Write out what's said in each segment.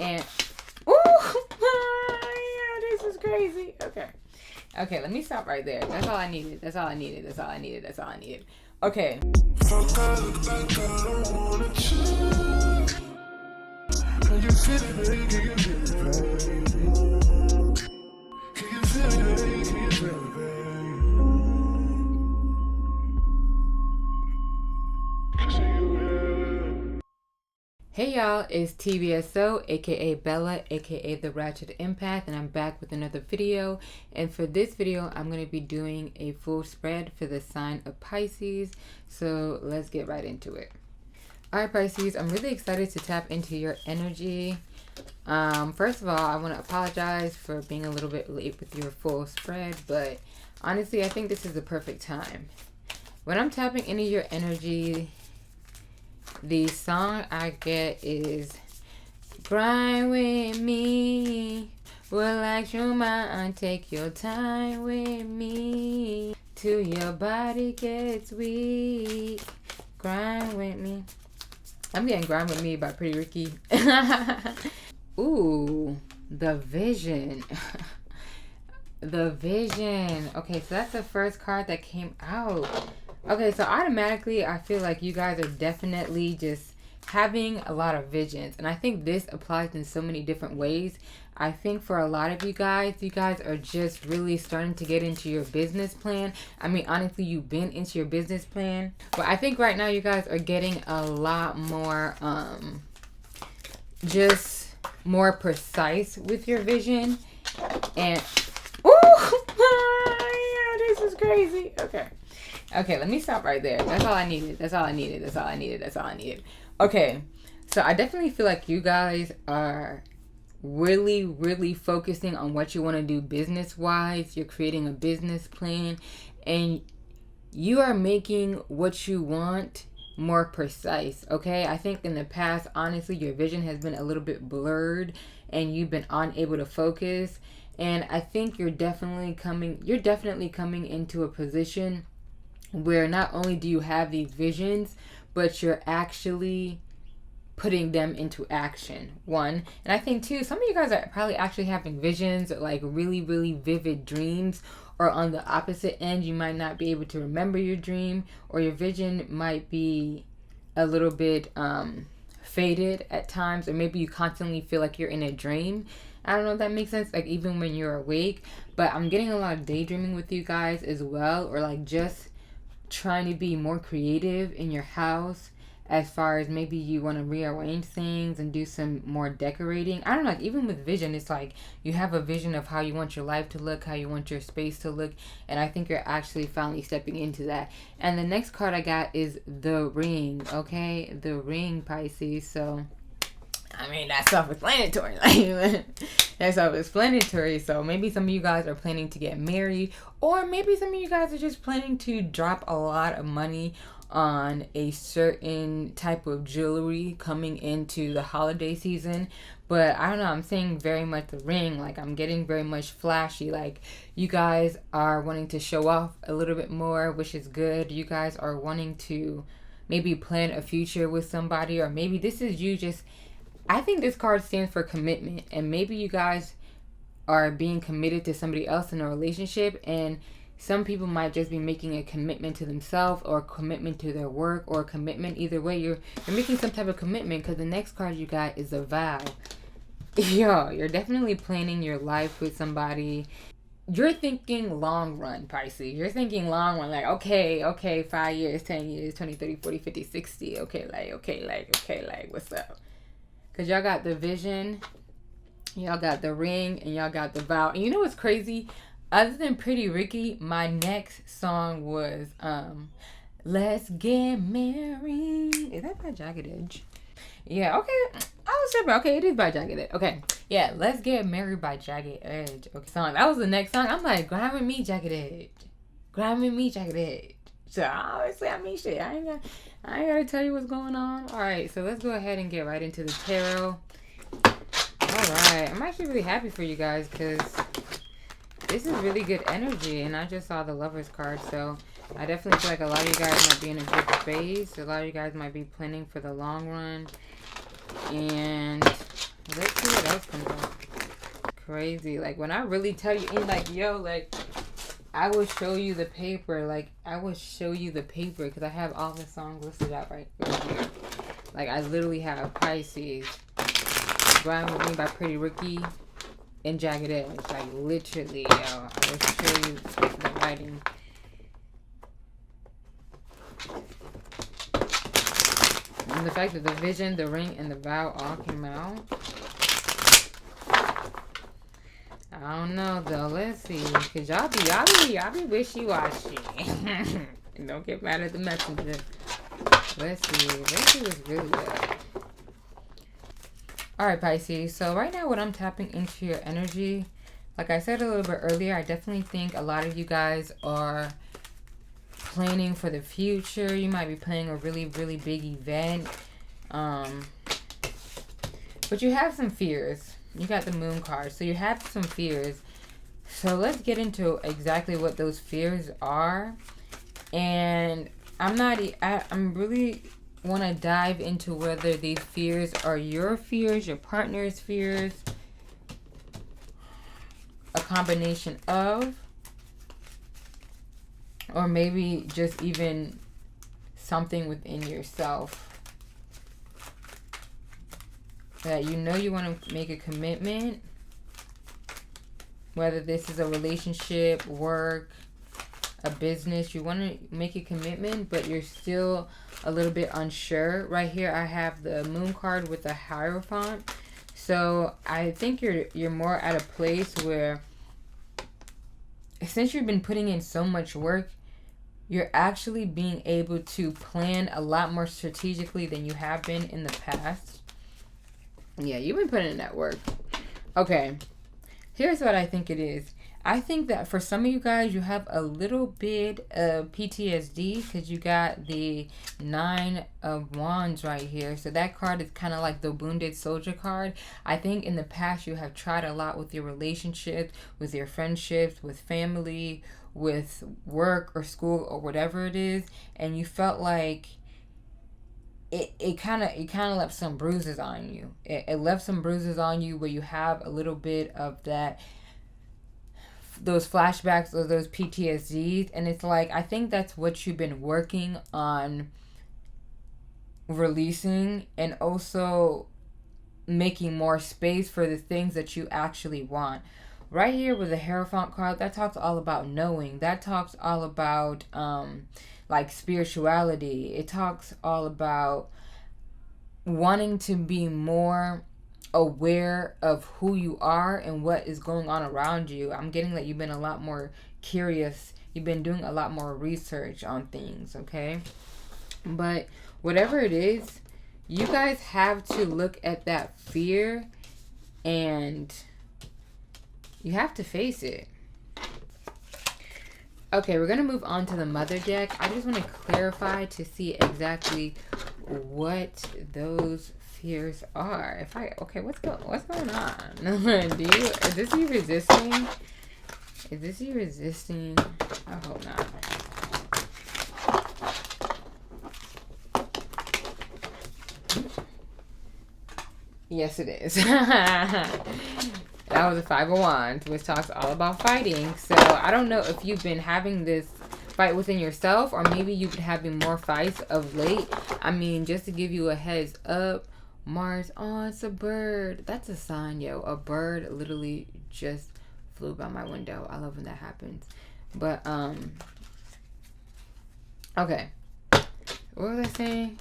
And ooh, yeah, this is crazy. Okay, let me stop right there. That's all I needed. That's all I needed. That's all I needed. That's all I needed. Okay. Hey y'all, it's TBSO, aka Bella, aka the Ratchet Empath, and I'm back with another video. And for this video, I'm going to be doing a full spread for the sign of Pisces. So let's get right into it. Alright Pisces, I'm really excited to tap into your energy. First of all, I want to apologize for being a little bit late with your full spread, but honestly, I think this is the perfect time. When I'm tapping into your energy, the song I get is "Grind with me, relax your mind, take your time with me, till your body gets weak. Grind with me." I'm getting "Grind with Me" by Pretty Ricky. Ooh, the vision. The vision. Okay, so that's the first card that came out. Okay, so automatically I feel like you guys are definitely just having a lot of visions. And I think this applies in so many different ways. I think for a lot of you guys are just really starting to get into your business plan. I mean, honestly, you've been into your business plan. But I think right now you guys are getting a lot more, just more precise with your vision. And, ooh, yeah, this is crazy. Okay, let me stop right there. That's all I needed. That's all I needed. That's all I needed. That's all I needed. Okay, so I definitely feel like you guys are really, really focusing on what you want to do business-wise. You're creating a business plan, and you are making what you want more precise, okay? I think in the past, honestly, your vision has been a little bit blurred, and you've been unable to focus. And I think you're definitely coming into a position where not only do you have these visions, but you're actually putting them into action. One, and I think two, some of you guys are probably actually having visions, like really, really vivid dreams. Or on the opposite end, you might not be able to remember your dream, or your vision might be a little bit faded at times, or maybe you constantly feel like you're in a dream. I don't know if that makes sense, like even when you're awake. But I'm getting a lot of daydreaming with you guys as well, or like just trying to be more creative in your house, as far as maybe you want to rearrange things and do some more decorating. I don't know, like even with vision, it's like you have a vision of how you want your life to look, how you want your space to look, and I think you're actually finally stepping into that. And the next card I got is the ring, okay? The ring, Pisces. So I mean, that's self-explanatory. Like, that's self-explanatory. So maybe some of you guys are planning to get married, or maybe some of you guys are just planning to drop a lot of money on a certain type of jewelry coming into the holiday season. But I don't know, I'm seeing very much the ring, like I'm getting very much flashy, like you guys are wanting to show off a little bit more, which is good. You guys are wanting to maybe plan a future with somebody, or maybe this is you just, I think this card stands for commitment, and maybe you guys are being committed to somebody else in a relationship, and some people might just be making a commitment to themselves, or a commitment to their work, or a commitment. Either way, you're making some type of commitment, because the next card you got is a vow. Yo, you're definitely planning your life with somebody. You're thinking long run, Pisces. You're thinking long run, like, okay, 5 years, 10 years, 20, 30, 40, 50, 60. Okay, what's up? Because y'all got the vision, y'all got the ring, and y'all got the vow. And you know what's crazy? Other than Pretty Ricky, my next song was Let's Get Married. Is that by Jagged Edge? Yeah, okay. I was tripping. Okay, it is by Jagged Edge. Okay. Yeah, Let's Get Married by Jagged Edge. Okay, song. That was the next song. I'm like, grind with me, Jagged Edge. Grind with me, Jagged Edge. So obviously, I mean, shit. I ain't gotta tell you what's going on. All right, so let's go ahead and get right into the tarot. All right, I'm actually really happy for you guys, because this is really good energy, and I just saw the Lovers card, so I definitely feel like a lot of you guys might be in a good phase. A lot of you guys might be planning for the long run, and let's see what crazy. Like, when I really tell you, and like, yo, like, I will show you the paper. Like, I will show you the paper because I have all the songs listed out right here. Like, I literally have Pisces, Grind With Me by Pretty Ricky, and Jagged Edge. Like, literally, yo. I will show you the writing. And the fact that the vision, the ring, and the vow all came out. I don't know though. Let's see. Cause y'all be wishy-washy. And don't get mad at the messenger. Let's see. Let's see what's really good. Alright, Pisces. So right now what I'm tapping into your energy, like I said a little bit earlier, I definitely think a lot of you guys are planning for the future. You might be planning a really, really big event. But you have some fears. You got the moon card. So you have some fears. So let's get into exactly what those fears are. And I'm really want to dive into whether these fears are your fears, your partner's fears, a combination of, or maybe just even something within yourself that you know you want to make a commitment, whether this is a relationship, work, a business. You want to make a commitment, but you're still a little bit unsure. Right here I have the moon card with the Hierophant. So I think you're more at a place where, since you've been putting in so much work, you're actually being able to plan a lot more strategically than you have been in the past. Yeah, you've been putting in that work. Okay, here's what I think it is. I think that for some of you guys, you have a little bit of PTSD because you got the 9 of Wands right here. So that card is kind of like the wounded soldier card. I think in the past you have tried a lot with your relationships, with your friendships, with family, with work or school or whatever it is, and you felt like it kind of left some bruises on you. It left some bruises on you where you have a little bit of those flashbacks or those PTSDs, and it's like, I think that's what you've been working on releasing, and also making more space for the things that you actually want. Right here with the Hierophant card, that talks all about knowing. That talks all about like spirituality. It talks all about wanting to be more aware of who you are and what is going on around you. I'm getting that you've been a lot more curious. You've been doing a lot more research on things, okay? But whatever it is, you guys have to look at that fear and you have to face it. Okay, we're going to move on to the Mother deck. I just want to clarify to see exactly what those fears are. What's going on? Is this you resisting? Is this you resisting? I hope not. Yes, it is. That was a 5 of Wands, which talks all about fighting. So I don't know if you've been having this fight within yourself, or maybe you've been having more fights of late. I mean, just to give you a heads up, Mars, oh, it's a bird. That's a sign, yo. A bird literally just flew by my window. I love when that happens. But, okay. What was I saying?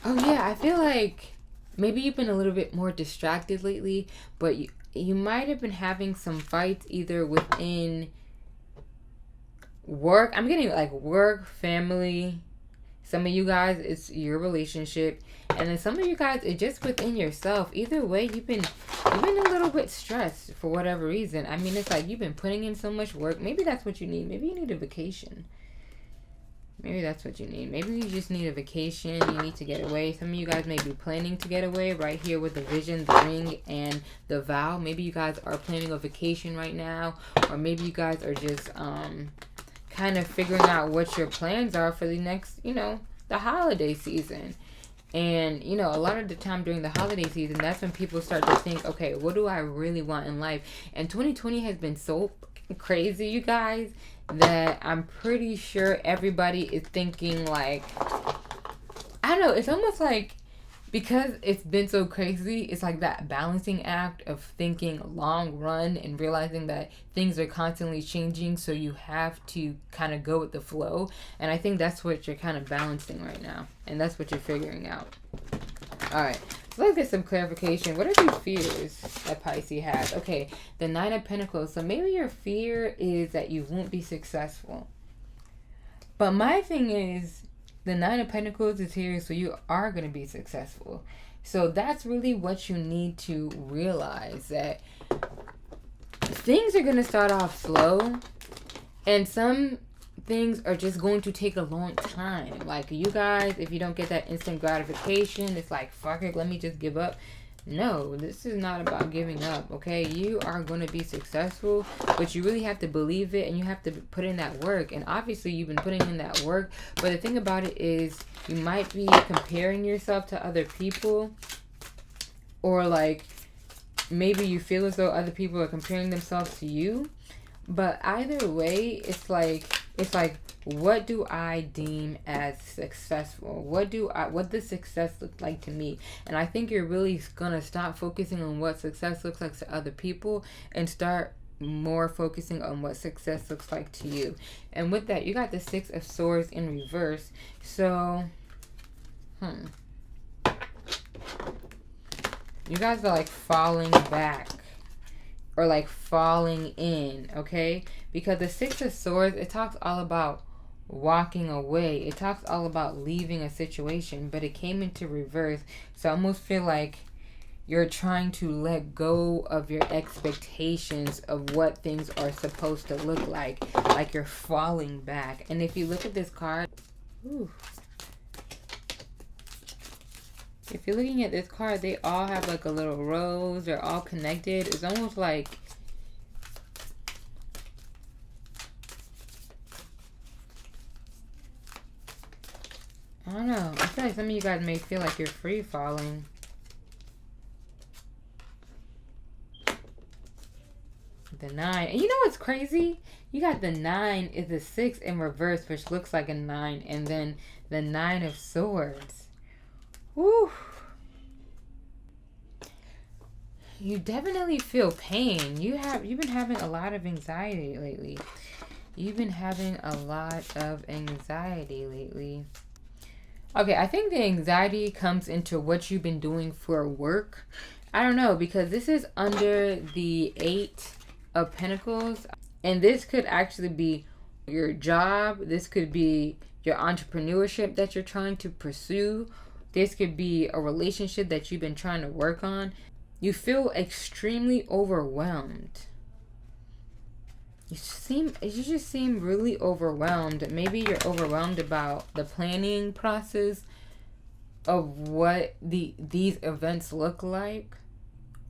Oh, yeah, I feel like maybe you've been a little bit more distracted lately, but you might have been having some fights either within work. I'm getting like work, family. Some of you guys, it's your relationship. And then some of you guys, it's just within yourself. Either way, you've been a little bit stressed for whatever reason. I mean, it's like you've been putting in so much work. Maybe that's what you need. Maybe you need a vacation. Maybe that's what you need. Maybe you just need a vacation. You need to get away. Some of you guys may be planning to get away right here with the vision, the ring, and the vow. Maybe you guys are planning a vacation right now. Or maybe you guys are just kind of figuring out what your plans are for the next, the holiday season. And, you know, a lot of the time during the holiday season, that's when people start to think, okay, what do I really want in life? And 2020 has been so crazy, you guys, that I'm pretty sure everybody is thinking like, I don't know, it's almost like, because it's been so crazy, it's like that balancing act of thinking long run and realizing that things are constantly changing, so you have to kind of go with the flow. And I think that's what you're kind of balancing right now, and that's what you're figuring out. All right, so let's get some clarification. What are these fears that Pisces has? Okay, the Nine of Pentacles. So maybe your fear is that you won't be successful. But my thing is, the Nine of Pentacles is here, so you are going to be successful. So that's really what you need to realize, that things are going to start off slow, and some things are just going to take a long time. Like, you guys, if you don't get that instant gratification, it's like, fuck it, let me just give up. No, this is not about giving up, okay? You are going to be successful, but you really have to believe it, and you have to put in that work. And obviously, you've been putting in that work, but the thing about it is, you might be comparing yourself to other people, or like, maybe you feel as though other people are comparing themselves to you. But either way, it's like, what do I deem as successful? What does success look like to me? And I think you're really gonna stop focusing on what success looks like to other people and start more focusing on what success looks like to you. And with that, you got the Six of Swords in reverse. So, you guys are like falling back, or like falling in, okay? Because the Six of Swords, it talks all about walking away. It talks all about leaving a situation, but it came into reverse. So I almost feel like you're trying to let go of your expectations of what things are supposed to look like you're falling back. And if you look at this card, if you're looking at this card, they all have like a little rose. They're all connected. It's almost like, I don't know. I feel like some of you guys may feel like you're free falling. The 9. And you know what's crazy? You got the 9 is the 6 in reverse, which looks like a 9. And then the 9 of Swords. Woo. You definitely feel pain. You've been having a lot of anxiety lately. You've been having a lot of anxiety lately. Okay, I think the anxiety comes into what you've been doing for work. I don't know, because this is under the 8 of Pentacles. And this could actually be your job. This could be your entrepreneurship that you're trying to pursue. This could be a relationship that you've been trying to work on. You feel extremely overwhelmed. You just seem really overwhelmed. Maybe you're overwhelmed about the planning process of what these events look like,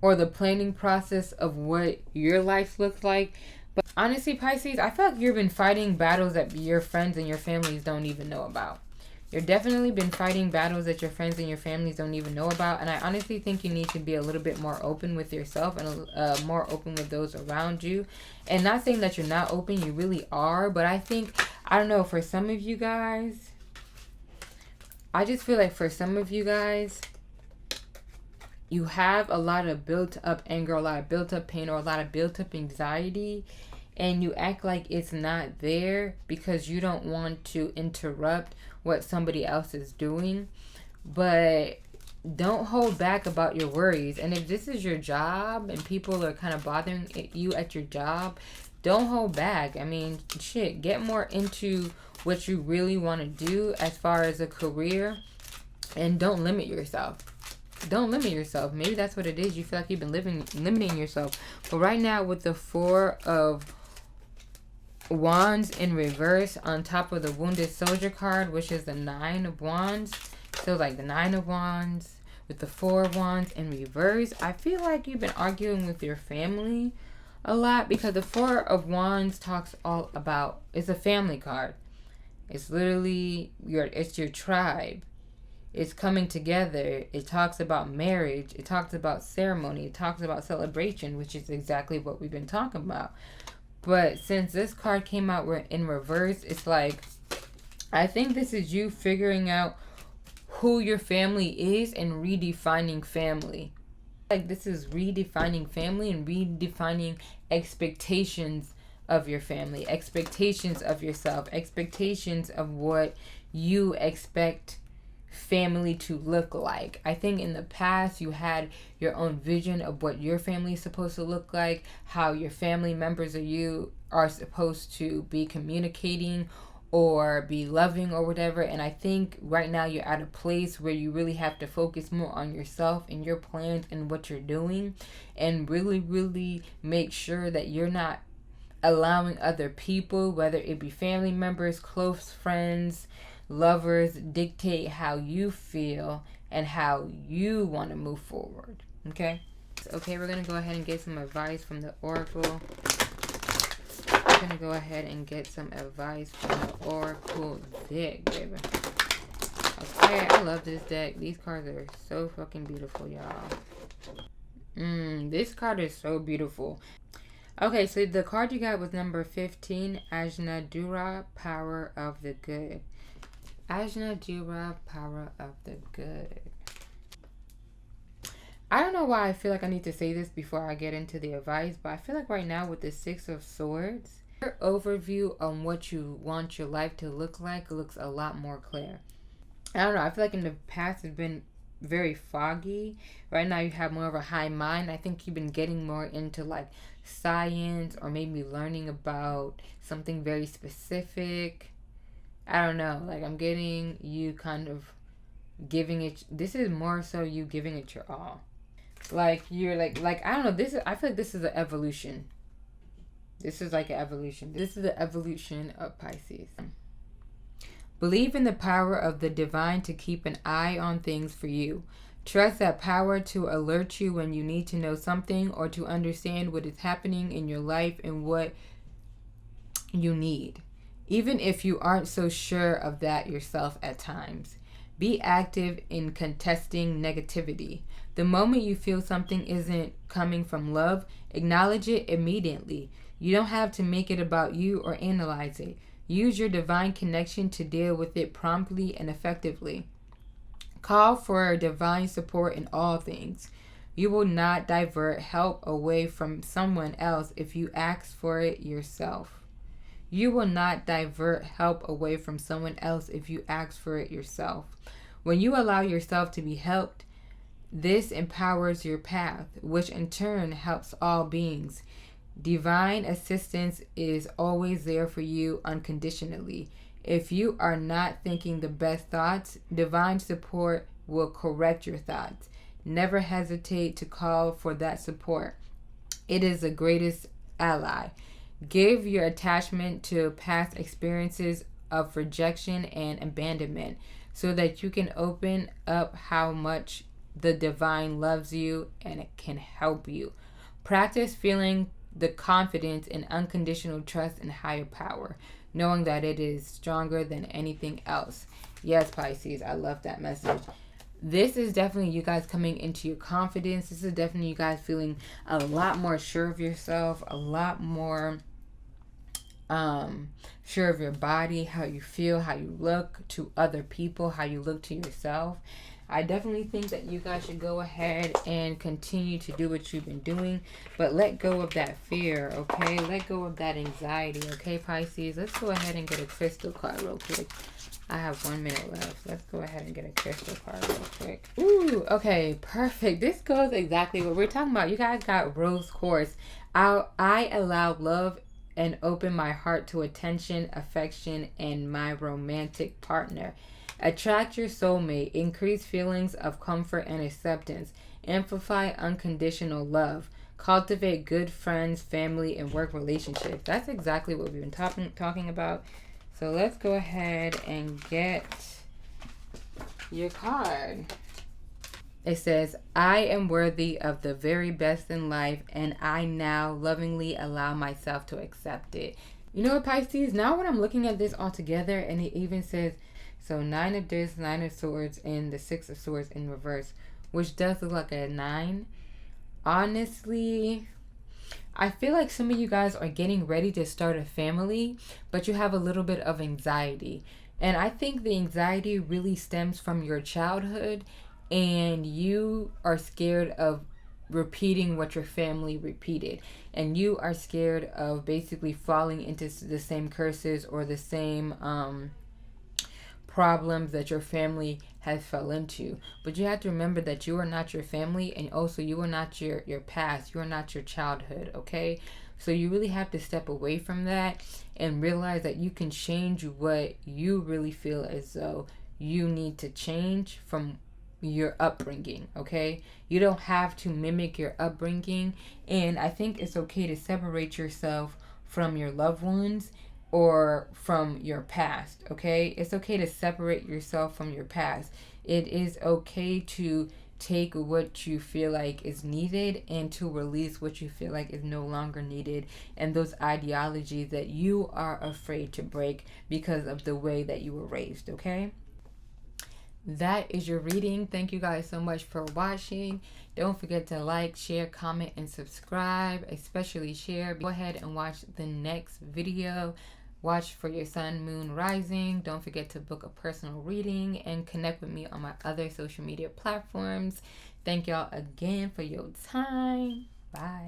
or the planning process of what your life looks like. But honestly, Pisces, I feel like you've been fighting battles that your friends and your families don't even know about. You've definitely been fighting battles that your friends and your families don't even know about. And I honestly think you need to be a little bit more open with yourself and more open with those around you. And not saying that you're not open, you really are. But I think, I don't know, for some of you guys, I just feel like for some of you guys, you have a lot of built up anger, a lot of built up pain, or a lot of built up anxiety. And you act like it's not there because you don't want to interrupt what somebody else is doing. But don't hold back about your worries. And if this is your job and people are kind of bothering you at your job, don't hold back. I mean, shit, get more into what you really want to do as far as a career, and don't limit yourself. Don't limit yourself. Maybe that's what it is. You feel like you've been limiting yourself. But right now, with the 4 of Wands in reverse on top of the Wounded Soldier card, which is the 9 of Wands. So like the 9 of Wands with the 4 of Wands in reverse. I feel like you've been arguing with your family a lot, because the 4 of Wands talks all about, it's a family card. It's literally it's your tribe. is coming together. It talks about marriage. It talks about ceremony. It talks about celebration, which is exactly what we've been talking about. But since this card came out in reverse, it's like, I think this is you figuring out who your family is and redefining family. Like, this is redefining family and redefining expectations of your family, expectations of yourself, expectations of what you expect family to look like. I think in the past you had your own vision of what your family is supposed to look like, how your family members or you are supposed to be communicating or be loving or whatever. And I think right now you're at a place where you really have to focus more on yourself and your plans and what you're doing, and really make sure that you're not allowing other people, whether it be family members, close friends, lovers, dictate how you feel and how you want to move forward. Okay, we're gonna go ahead and get some advice from the Oracle. I'm gonna go ahead and get some advice from the Oracle deck, baby. Okay, I love this deck. These cards are so fucking beautiful, y'all. This card is so beautiful. Okay, so the card you got was number 15, Ajna Dura, Power of the Good. Ajna Dura, Power of the Good. I don't know why I feel like I need to say this before I get into the advice, but I feel like right now with the Six of Swords, your overview on what you want your life to look like looks a lot more clear. I don't know, I feel like in the past it's been very foggy. Right now you have more of a high mind. I think you've been getting more into like science or maybe learning about something very specific. I don't know, like I'm getting you kind of giving it, this is more so you giving it your all. Like you're like I don't know, this is, I feel like this is an evolution. This is like an evolution. This is the evolution of Pisces. Believe in the power of the divine to keep an eye on things for you. Trust that power to alert you when you need to know something or to understand what is happening in your life and what you need, even if you aren't so sure of that yourself at times. Be active in contesting negativity. The moment you feel something isn't coming from love, acknowledge it immediately. You don't have to make it about you or analyze it. Use your divine connection to deal with it promptly and effectively. Call for divine support in all things. You will not divert help away from someone else if you ask for it yourself. You will not divert help away from someone else if you ask for it yourself. When you allow yourself to be helped, this empowers your path, which in turn helps all beings. Divine assistance is always there for you unconditionally. If you are not thinking the best thoughts, divine support will correct your thoughts. Never hesitate to call for that support. It is the greatest ally. Give your attachment to past experiences of rejection and abandonment so that you can open up how much the divine loves you and it can help you. Practice feeling the confidence and unconditional trust in higher power, knowing that it is stronger than anything else. Yes, Pisces, I love that message. This is definitely you guys coming into your confidence. This is definitely you guys feeling a lot more sure of yourself, a lot more sure of your body, how you feel, how you look to other people, how you look to yourself. I definitely think that you guys should go ahead and continue to do what you've been doing, but let go of that fear, okay? Let go of that anxiety, okay, Pisces? Let's go ahead and get a crystal card real quick. I have 1 minute left. Let's go ahead and get a crystal card real quick. Ooh, okay, perfect. This goes exactly what we're talking about. You guys got rose quartz. I allow love and open my heart to attention, affection, and my romantic partner. Attract your soulmate. Increase feelings of comfort and acceptance. Amplify unconditional love. Cultivate good friends, family, and work relationships. That's exactly what we've been talking about. So let's go ahead and get your card. It says, I am worthy of the very best in life, and I now lovingly allow myself to accept it. You know what, Pisces? Now when I'm looking at this all together, and it even says, So 9 of this, 9 of swords, and the 6 of swords in reverse, which does look like a 9. Honestly, I feel like some of you guys are getting ready to start a family, but you have a little bit of anxiety. And I think the anxiety really stems from your childhood, and you are scared of repeating what your family repeated. And you are scared of basically falling into the same curses or the same problems that your family has fell into. But you have to remember that you are not your family, and also you are not your past. You are not your childhood, okay? So you really have to step away from that and realize that you can change what you really feel as though you need to change from your upbringing, okay? You don't have to mimic your upbringing, and I think it's okay to separate yourself from your loved ones or from your past, okay? It's okay to separate yourself from your past. It is okay to take what you feel like is needed and to release what you feel like is no longer needed, and those ideologies that you are afraid to break because of the way that you were raised, okay? That is your reading. Thank you guys so much for watching. Don't forget to like, share, comment, and subscribe, especially share. Go ahead and watch the next video. Watch for your sun, moon, rising. Don't forget to book a personal reading and connect with me on my other social media platforms. Thank y'all again for your time. Bye.